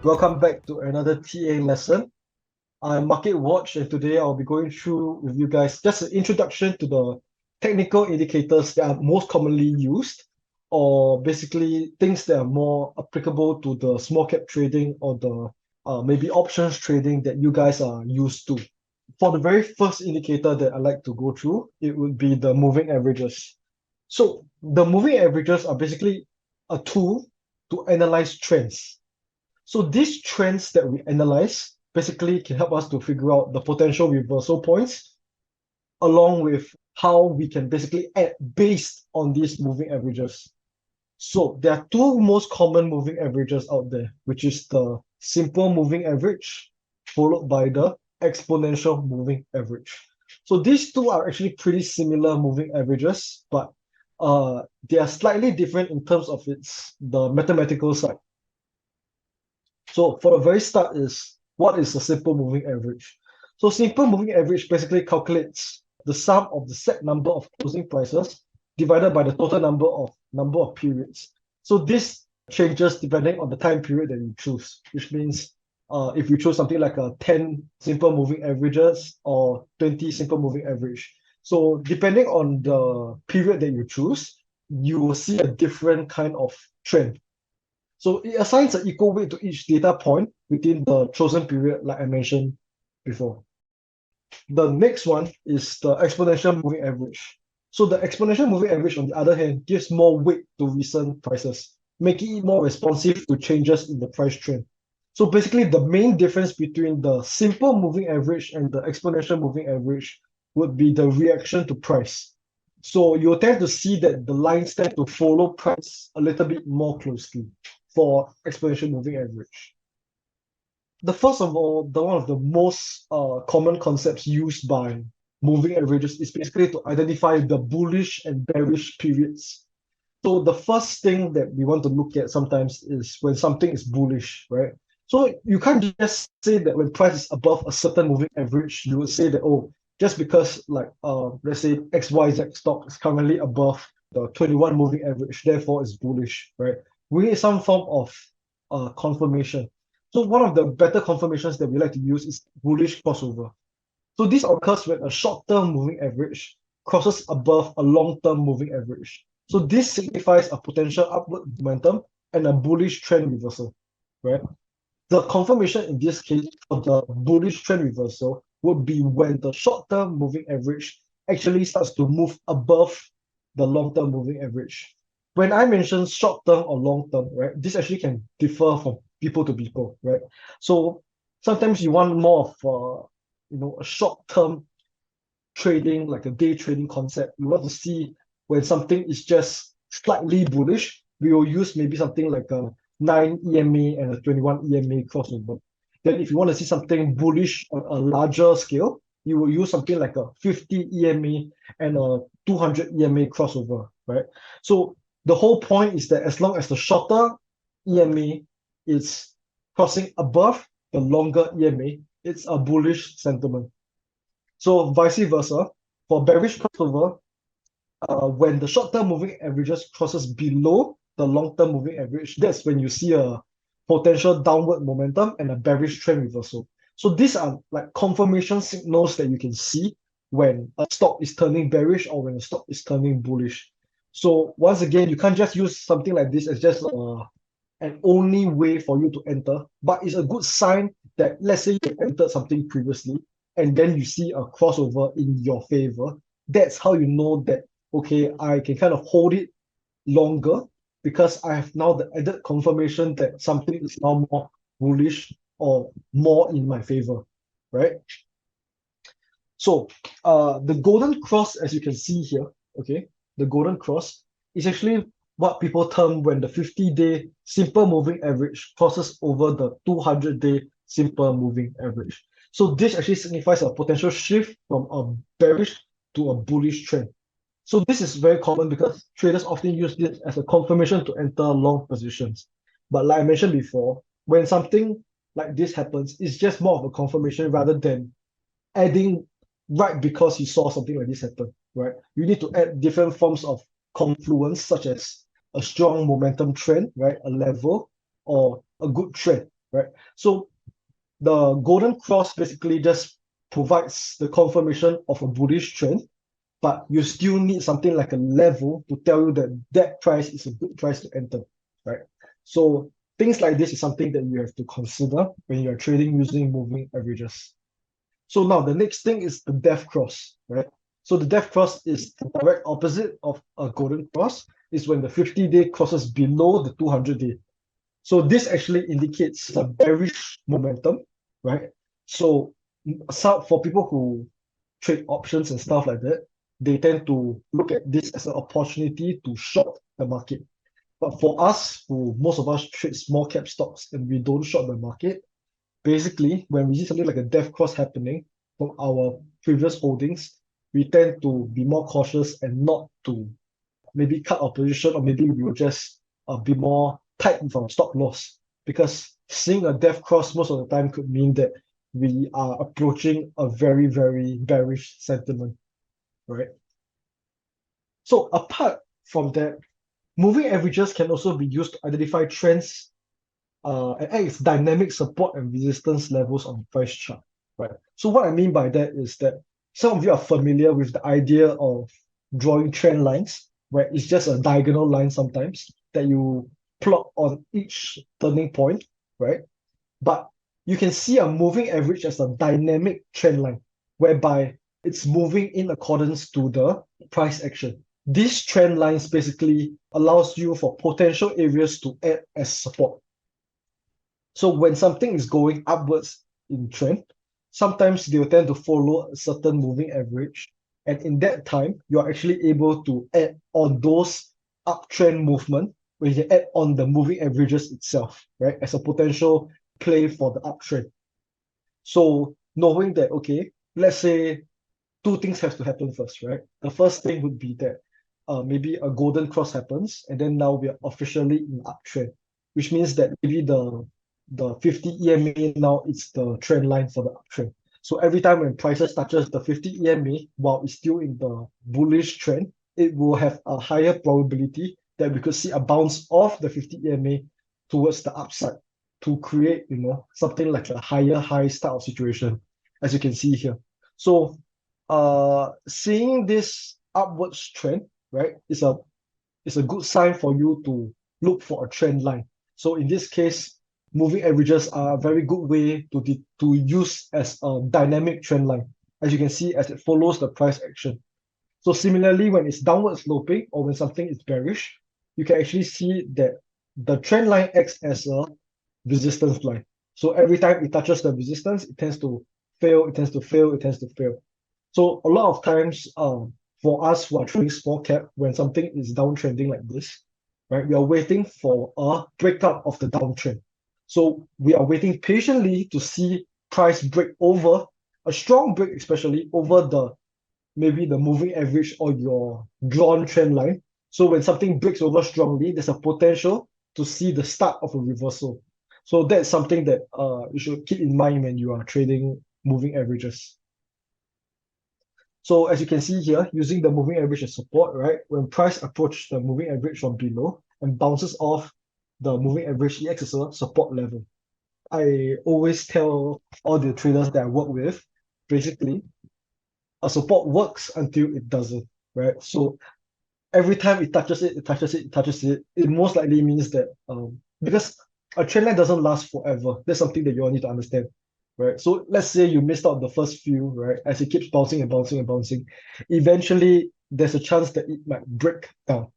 Welcome back to another TA lesson. I'm Market Watch, and today I'll be going through with you guys just an introduction to the technical indicators that are most commonly used, or basically things that are more applicable to the small cap trading or the maybe options trading that you guys are used to. For the very first indicator that I like to go through, it would be the moving averages. So the moving averages are basically a tool to analyze trends. So these trends that we analyze basically can help us to figure out the potential reversal points along with how we can basically add based on these moving averages. So there are two most common moving averages out there, which is the simple moving average followed by the exponential moving average. So these two are actually pretty similar moving averages, but they are slightly different in terms of the mathematical side. So for the very start is what is a simple moving average? So simple moving average basically calculates the sum of the set number of closing prices divided by the total number of periods. So this changes depending on the time period that you choose, which means if you choose something like a 10 simple moving averages or 20 simple moving average. So depending on the period that you choose, you will see a different kind of trend. So it assigns an equal weight to each data point within the chosen period, like I mentioned before. The next one is the exponential moving average. So the exponential moving average, on the other hand, gives more weight to recent prices, making it more responsive to changes in the price trend. So basically, the main difference between the simple moving average and the exponential moving average would be the reaction to price. So you'll tend to see that the lines tend to follow price a little bit more closely for exponential moving average. The first of all, one of the most common concepts used by moving averages is basically to identify the bullish and bearish periods. So the first thing that we want to look at sometimes is when something is bullish, right? So you can't just say that when price is above a certain moving average, you would say that, oh, just because like let's say XYZ stock is currently above the 21 moving average, therefore it's bullish, right? We need some form of confirmation. So one of the better confirmations that we like to use is bullish crossover. So this occurs when a short-term moving average crosses above a long-term moving average. So this signifies a potential upward momentum and a bullish trend reversal, right? The confirmation in this case for the bullish trend reversal would be when the short-term moving average actually starts to move above the long-term moving average. When I mention short-term or long-term, right, this actually can differ from people to people, right? So sometimes you want more of a short-term trading, like a day trading concept. You want to see when something is just slightly bullish, we will use maybe something like a 9 EMA and a 21 EMA crossover. Then if you want to see something bullish on a larger scale, you will use something like a 50 EMA and a 200 EMA crossover, right? So the whole point is that as long as the shorter EMA is crossing above the longer EMA, it's a bullish sentiment. So vice versa, for bearish crossover, when the short-term moving averages crosses below the long-term moving average, that's when you see a potential downward momentum and a bearish trend reversal. So these are like confirmation signals that you can see when a stock is turning bearish or when a stock is turning bullish. So once again, you can't just use something like this as just an only way for you to enter, but it's a good sign that let's say you entered something previously and then you see a crossover in your favor. That's how you know that, okay, I can kind of hold it longer because I have now the added confirmation that something is now more bullish or more in my favor, right? So the golden cross, as you can see here, okay, the golden cross is actually what people term when the 50-day simple moving average crosses over the 200-day simple moving average. So this actually signifies a potential shift from a bearish to a bullish trend. So this is very common because traders often use this as a confirmation to enter long positions. But like I mentioned before, when something like this happens, it's just more of a confirmation rather than adding right because you saw something like this happen, right? You need to add different forms of confluence, such as a strong momentum trend, right? A level or a good trend. right? So the golden cross basically just provides the confirmation of a bullish trend, but you still need something like a level to tell you that that price is a good price to enter, right? So things like this is something that you have to consider when you're trading using moving averages. So now the next thing is the death cross, right? So the death cross is the direct opposite of a golden cross, is when the 50-day crosses below the 200-day. So this actually indicates a bearish momentum, right? So for people who trade options and stuff like that, they tend to look at this as an opportunity to short the market. But for us, who most of us trade small cap stocks and we don't short the market, basically when we see something like a death cross happening from our previous holdings, we tend to be more cautious and not to maybe cut our position, or maybe we will just be more tight with our stop loss. Because seeing a death cross most of the time could mean that we are approaching a very, very bearish sentiment, right? So apart from that, moving averages can also be used to identify trends and act as dynamic support and resistance levels on the price chart, right? So what I mean by that is that some of you are familiar with the idea of drawing trend lines, where it's just a diagonal line sometimes that you plot on each turning point, right? But you can see a moving average as a dynamic trend line, whereby it's moving in accordance to the price action. These trend lines basically allows you for potential areas to act as support. So when something is going upwards in trend, sometimes they will tend to follow a certain moving average. And in that time, you're actually able to add on those uptrend movement when you add on the moving averages itself, right? As a potential play for the uptrend. So knowing that, okay, let's say two things have to happen first, right? The first thing would be that maybe a golden cross happens, and then now we are officially in uptrend, which means that maybe the 50 EMA now it's the trend line for the uptrend. So every time when prices touches the 50 EMA while it's still in the bullish trend, it will have a higher probability that we could see a bounce off the 50 EMA towards the upside to create, something like a higher high style situation, as you can see here. So seeing this upwards trend, right, is a good sign for you to look for a trend line. So in this case, moving averages are a very good way to use as a dynamic trend line, as you can see, as it follows the price action. So similarly, when it's downward sloping or when something is bearish, you can actually see that the trend line acts as a resistance line. So every time it touches the resistance, it tends to fail, it tends to fail, it tends to fail. So a lot of times, for us who are trading small cap, when something is downtrending like this, right, we are waiting for a breakup of the downtrend. So we are waiting patiently to see price break over, a strong break especially over maybe the moving average or your drawn trend line. So when something breaks over strongly, there's a potential to see the start of a reversal. So that's something that you should keep in mind when you are trading moving averages. So as you can see here, using the moving average as support, right? When price approaches the moving average from below and bounces off the moving average, it acts as a support level. I always tell all the traders that I work with, basically, a support works until it doesn't, right? So every time it touches it, it touches it, it touches it, it most likely means that because a trend line doesn't last forever. That's something that you all need to understand, right? So let's say you missed out the first few, right? As it keeps bouncing and bouncing and bouncing, eventually there's a chance that it might break down,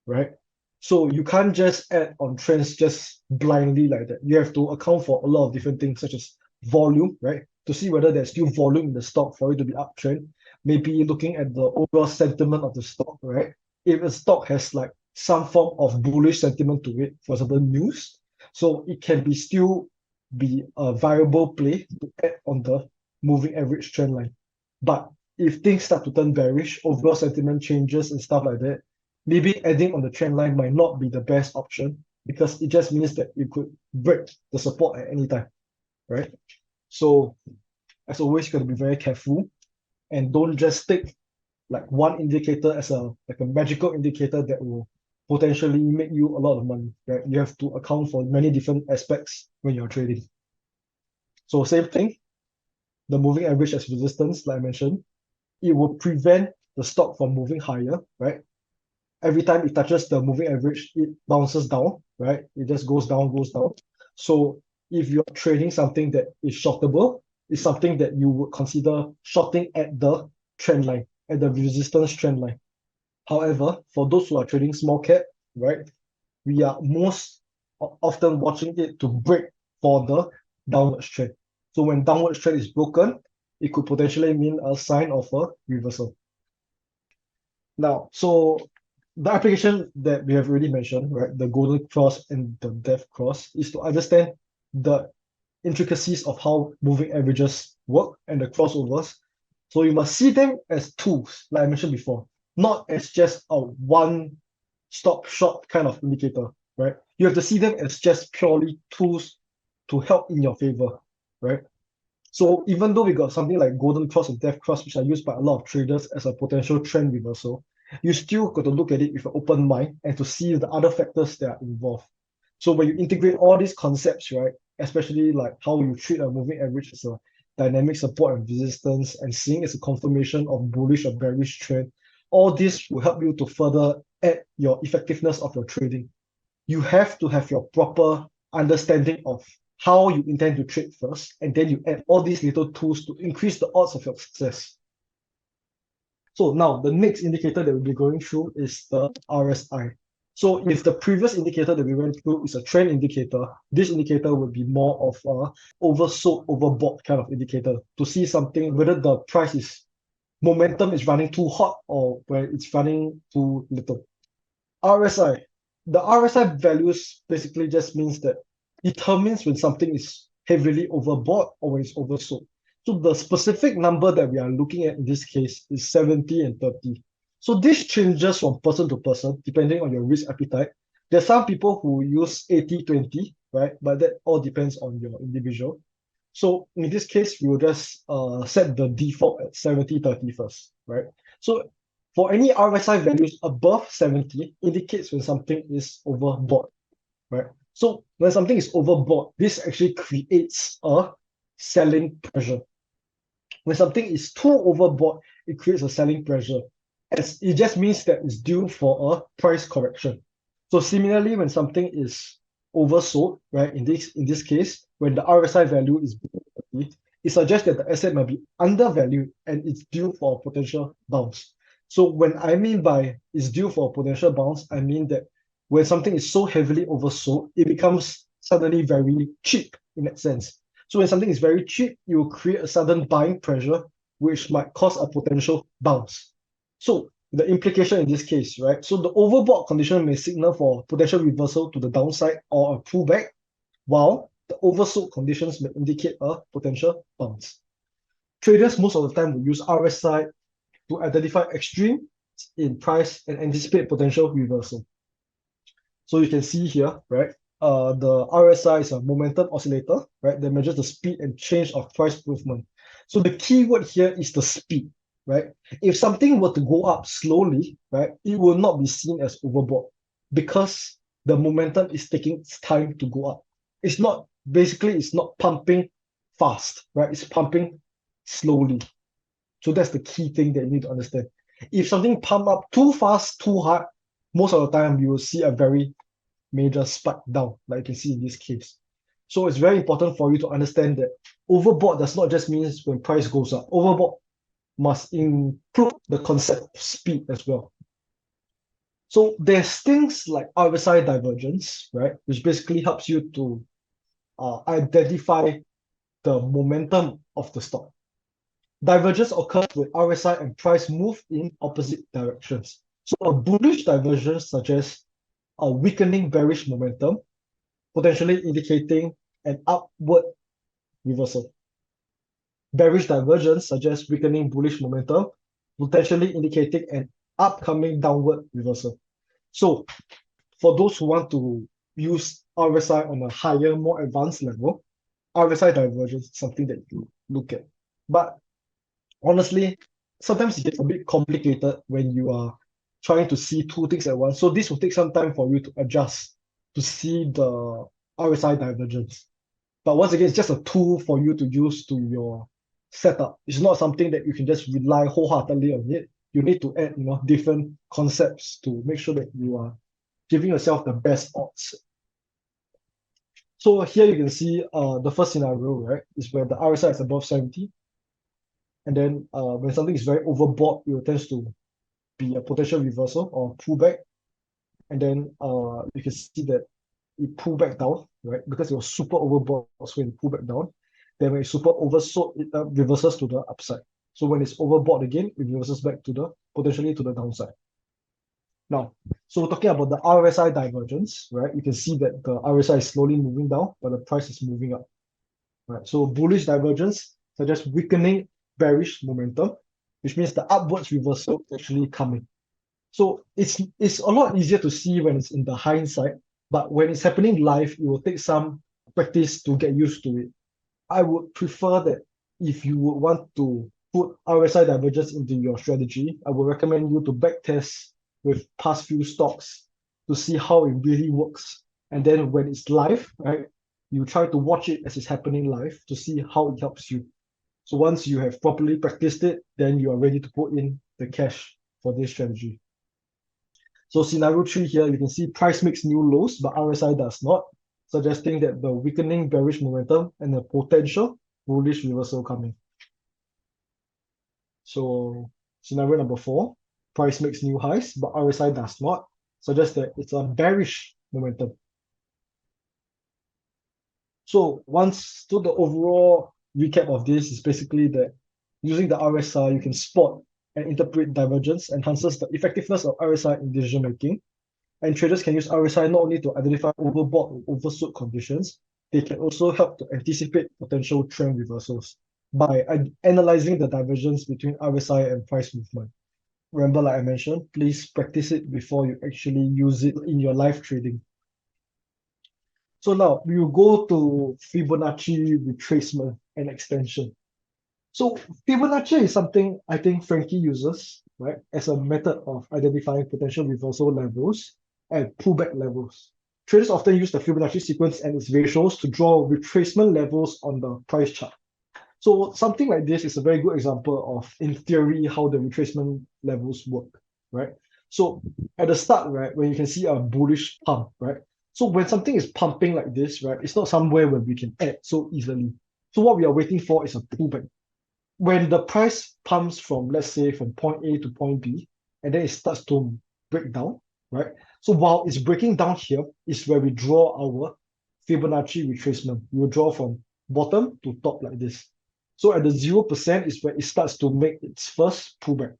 right? So you can't just add on trends just blindly like that. You have to account for a lot of different things such as volume, right? To see whether there's still volume in the stock for it to be uptrend. Maybe looking at the overall sentiment of the stock, right? If a stock has like some form of bullish sentiment to it, for example, news, so it can still be a viable play to add on the moving average trend line. But if things start to turn bearish, overall sentiment changes and stuff like that, maybe adding on the trend line might not be the best option because it just means that you could break the support at any time, right? So as always, you got to be very careful and don't just take like one indicator as a magical indicator that will potentially make you a lot of money, right? You have to account for many different aspects when you're trading. So same thing, the moving average as resistance, like I mentioned, it will prevent the stock from moving higher, right? Every time it touches the moving average, it bounces down, right? It just goes down, goes down. So if you're trading something that is shortable, it's something that you would consider shorting at the trend line, at the resistance trend line. However, for those who are trading small cap, right, we are most often watching it to break for the downwards trend. So when downwards trend is broken, it could potentially mean a sign of a reversal. Now, so the application that we have already mentioned, right, the golden cross and the death cross, is to understand the intricacies of how moving averages work and the crossovers. So you must see them as tools, like I mentioned before, not as just a one-stop shop kind of indicator, right? You have to see them as just purely tools to help in your favor, right? So even though we got something like golden cross and death cross, which are used by a lot of traders as a potential trend reversal, you still got to look at it with an open mind and to see the other factors that are involved. So when you integrate all these concepts, right, especially like how you treat a moving average as a dynamic support and resistance and seeing as a confirmation of bullish or bearish trend, all this will help you to further add your effectiveness of your trading. You have to have your proper understanding of how you intend to trade first, and then you add all these little tools to increase the odds of your success. So now the next indicator that we'll be going through is the RSI. So if the previous indicator that we went through is a trend indicator, this indicator would be more of a oversold, overbought kind of indicator to see something, whether the price is momentum is running too hot or where it's running too little. RSI. The RSI values basically just means that determines when something is heavily overbought or when it's oversold. So the specific number that we are looking at in this case is 70 and 30. So this changes from person to person depending on your risk appetite. There are some people who use 80-20, right? But that all depends on your individual. So in this case, we will just set the default at 70-30 first, right? So for any RSI values above 70 indicates when something is overbought, right? So when something is overbought, this actually creates a selling pressure. When something is too overbought, it creates a selling pressure. As it just means that it's due for a price correction. So similarly, when something is oversold, right, in this case, when the RSI value is below 30, it suggests that the asset might be undervalued and it's due for a potential bounce. So when I mean by it's due for a potential bounce, I mean that when something is so heavily oversold, it becomes suddenly very cheap in that sense. So when something is very cheap, it will create a sudden buying pressure, which might cause a potential bounce. So the implication in this case, right? So the overbought condition may signal for potential reversal to the downside or a pullback, while the oversold conditions may indicate a potential bounce. Traders most of the time will use RSI to identify extremes in price and anticipate potential reversal. So you can see here, right? The RSI is a momentum oscillator, right? That measures the speed and change of price movement. So the key word here is the speed, right? If something were to go up slowly, right, it will not be seen as overbought because the momentum is taking its time to go up. It's not pumping fast, right? It's pumping slowly. So that's the key thing that you need to understand. If something pump up too fast, too hard, most of the time you will see a very major spike down, like you can see in this case. So it's very important for you to understand that overbought does not just mean when price goes up. Overbought must include the concept of speed as well. So there's things like RSI divergence, right, which basically helps you to identify the momentum of the stock. Divergence occurs when RSI and price move in opposite directions. So a bullish divergence suggests a weakening bearish momentum, potentially indicating an upward reversal. Bearish divergence suggests weakening bullish momentum, potentially indicating an upcoming downward reversal. So for those who want to use RSI on a higher, more advanced level, RSI divergence is something that you look at. But honestly, sometimes it gets a bit complicated when you are trying to see two things at once. So this will take some time for you to adjust to see the RSI divergence. But once again, it's just a tool for you to use to your setup. It's not something that you can just rely wholeheartedly on it. You need to add, different concepts to make sure that you are giving yourself the best odds. So here you can see the first scenario, right, is where the RSI is above 70. And then when something is very overbought, it tends to be a potential reversal or pullback. And then you can see that it pulled back down, right? Because it was super overbought, so it pulled back down. Then when it's super oversold, it reverses to the upside. So when it's overbought again, it reverses back to the potentially to the downside. Now, so talking about the RSI divergence, right? You can see that the RSI is slowly moving down, but the price is moving up. Right. So bullish divergence suggests weakening bearish momentum, which means the upwards reversal is actually coming. So it's a lot easier to see when it's in the hindsight, but when it's happening live, it will take some practice to get used to it. I would prefer that if you would want to put RSI divergence into your strategy, I would recommend you to backtest with past few stocks to see how it really works. And then when it's live, right, you try to watch it as it's happening live to see how it helps you. So once you have properly practiced it, then you are ready to put in the cash for this strategy. So scenario 3 here, you can see price makes new lows, but RSI does not, suggesting that the weakening bearish momentum and a potential bullish reversal coming. So scenario number 4, price makes new highs, but RSI does not, suggests that it's a bearish momentum. So the overall recap of this is basically that using the RSI, you can spot and interpret divergence, enhances the effectiveness of RSI in decision making. And traders can use RSI not only to identify overbought or oversold conditions, they can also help to anticipate potential trend reversals by analyzing the divergence between RSI and price movement. Remember, like I mentioned, please practice it before you actually use it in your live trading. So now we will go to Fibonacci retracement and extension. So Fibonacci is something I think Frankie uses, right, as a method of identifying potential reversal levels and pullback levels. Traders often use the Fibonacci sequence and its ratios to draw retracement levels on the price chart. So something like this is a very good example of, in theory, how the retracement levels work, right? So at the start, right, when you can see a bullish pump, right? So when something is pumping like this, right, it's not somewhere where we can add so easily. So what we are waiting for is a pullback. When the price pumps from, let's say, from point A to point B, and then it starts to break down, right? So while it's breaking down here is where we draw our Fibonacci retracement. We will draw from bottom to top like this. So at the 0% is where it starts to make its first pullback.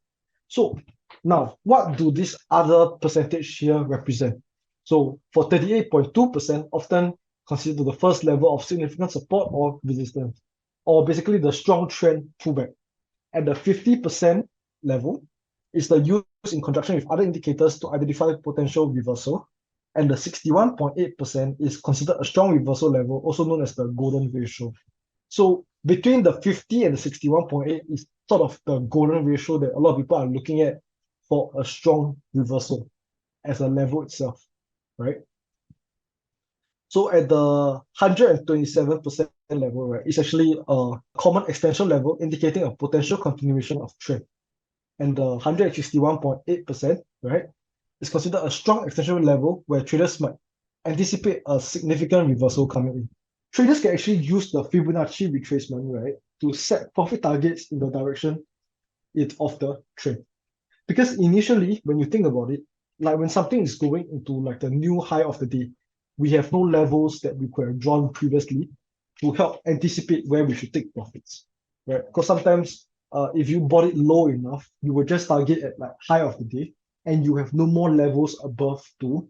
So now, what do this other percentage here represent? So for 38.2%, often considered the first level of significant support or resistance, or basically the strong trend pullback. At the 50% level is the use in conjunction with other indicators to identify potential reversal. And the 61.8% is considered a strong reversal level, also known as the golden ratio. So between the 50 and the 61.8 is sort of the golden ratio that a lot of people are looking at for a strong reversal as a level itself, right? So at the 127% level, right, it's actually a common extension level indicating a potential continuation of trend. And the 161.8%, right, is considered a strong extension level where traders might anticipate a significant reversal coming in. Traders can actually use the Fibonacci retracement, right, to set profit targets in the direction of the trend. Because initially, when you think about it, like when something is going into like the new high of the day, we have no levels that we could have drawn previously to help anticipate where we should take profits, right? Because sometimes if you bought it low enough, you will just target at like high of the day and you have no more levels above to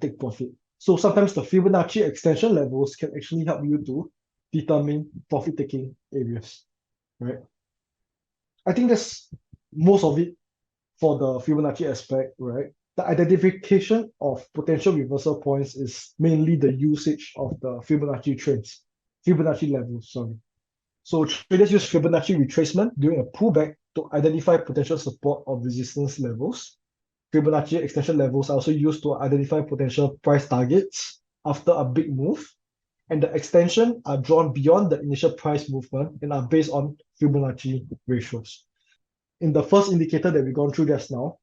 take profit. So sometimes the Fibonacci extension levels can actually help you to determine profit-taking areas, right? I think that's most of it for the Fibonacci aspect, right? The identification of potential reversal points is mainly the usage of the Fibonacci levels, sorry. So traders use Fibonacci retracement during a pullback to identify potential support or resistance levels. Fibonacci extension levels are also used to identify potential price targets after a big move, and the extension are drawn beyond the initial price movement and are based on Fibonacci ratios. In the first indicator that we've gone through just now,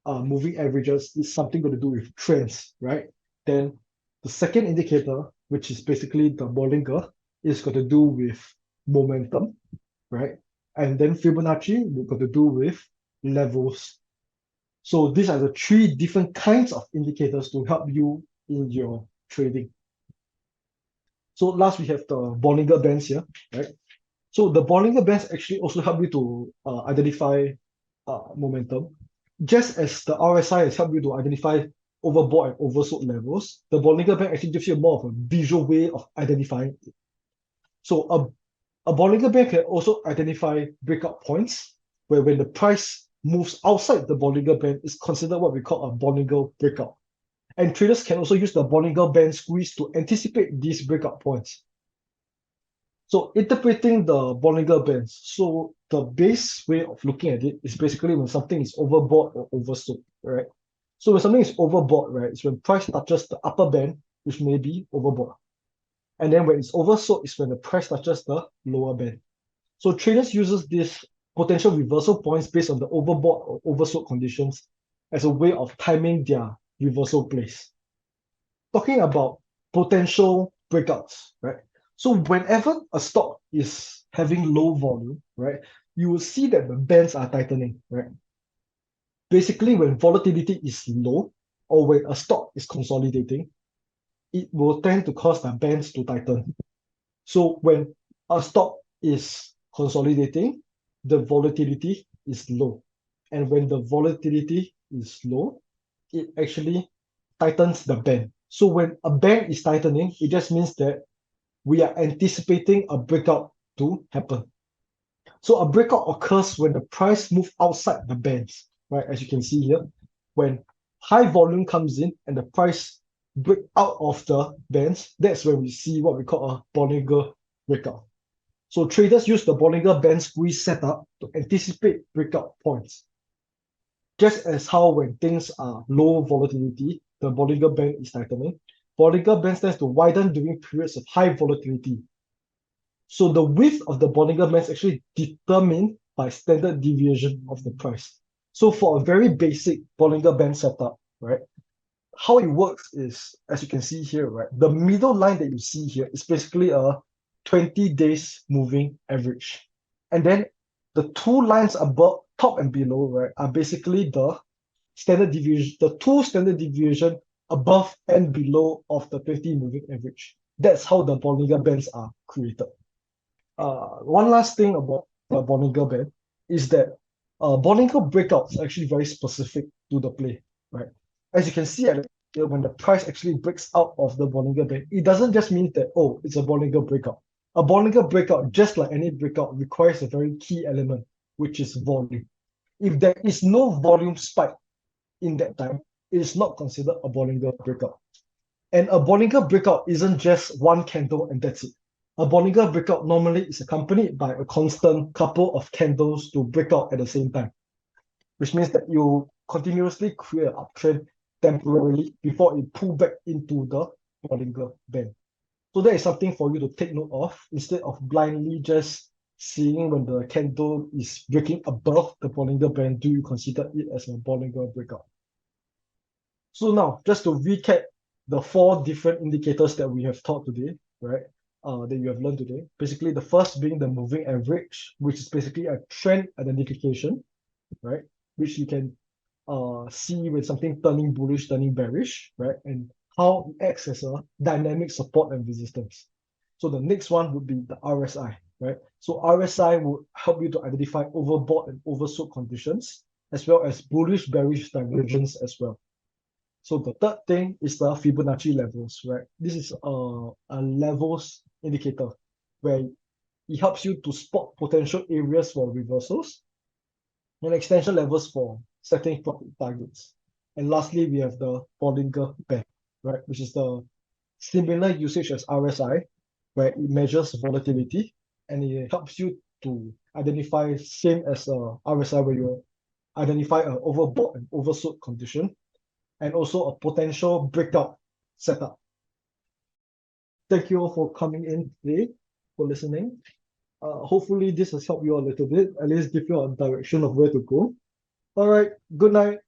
moving averages is something got to do with trends, right? Then the second indicator, which is basically the Bollinger, is got to do with momentum, right? And then Fibonacci, we've got to do with levels. So these are the three different kinds of indicators to help you in your trading. So last we have the Bollinger Bands here, right? So the Bollinger Bands actually also help you to identify momentum. Just as the RSI has helped you to identify overbought and oversold levels, the Bollinger Band actually gives you more of a visual way of identifying it. So a Bollinger Band can also identify breakout points, where when the price moves outside the Bollinger Band, is considered what we call a Bollinger breakout. And traders can also use the Bollinger Band squeeze to anticipate these breakout points. So interpreting the Bollinger Bands, so the base way of looking at it is basically when something is overbought or oversold, right? So when something is overbought, right, it's when price touches the upper band, which may be overbought. And then when it's oversold, it's when the price touches the lower band. So traders uses this potential reversal points based on the overbought or oversold conditions as a way of timing their reversal plays. Talking about potential breakouts, right? So whenever a stock is having low volume, right, you will see that the bands are tightening, right? Basically, when volatility is low or when a stock is consolidating, it will tend to cause the bands to tighten. So when a stock is consolidating, the volatility is low. And when the volatility is low, it actually tightens the band. So when a band is tightening, it just means that we are anticipating a breakout to happen. So a breakout occurs when the price moves outside the bands, right? As you can see here, when high volume comes in and the price break out of the bands, that's when we see what we call a Bollinger breakout. So traders use the Bollinger Band squeeze setup to anticipate breakout points. Just as how when things are low volatility, the Bollinger Band is tightening, Bollinger Band tends to widen during periods of high volatility. So the width of the Bollinger Band is actually determined by standard deviation of the price. So for a very basic Bollinger Band setup, right, how it works is, as you can see here, right, the middle line that you see here is basically a 20 days moving average. And then the two lines above, top and below, right, are basically the standard deviation, the two standard deviation above and below of the 20 moving average. That's how the Bollinger Bands are created. One last thing about the Bollinger Band is that Bollinger breakouts are actually very specific to the play, right? As you can see, when the price actually breaks out of the Bollinger Band, it doesn't just mean that, oh, it's a Bollinger breakout. A Bollinger breakout, just like any breakout, requires a very key element, which is volume. If there is no volume spike in that time, it is not considered a Bollinger breakout. And a Bollinger breakout isn't just one candle and that's it. A Bollinger breakout normally is accompanied by a constant couple of candles to break out at the same time, which means that you continuously create an uptrend temporarily before it pull back into the Bollinger Band. So that is something for you to take note of instead of blindly just seeing when the candle is breaking above the Bollinger Band, do you consider it as a Bollinger breakout? So now, just to recap the four different indicators that we have taught today, right? That you have learned today. Basically, the first being the moving average, which is basically a trend identification, right? Which you can see when something turning bullish, turning bearish, right? And how it acts as a dynamic support and resistance. So the next one would be the RSI, right? So RSI will help you to identify overbought and oversold conditions, as well as bullish, bearish divergence as well. So the third thing is the Fibonacci levels, right? This is a levels indicator where it helps you to spot potential areas for reversals and extension levels for setting profit targets. And lastly, we have the Bollinger Band, right? Which is the similar usage as RSI, where it measures volatility and it helps you to identify same as RSI where you identify an overbought and oversold condition, and also a potential breakout setup. Thank you all for coming in today, for listening. Hopefully this has helped you a little bit, at least give you a direction of where to go. All right, good night.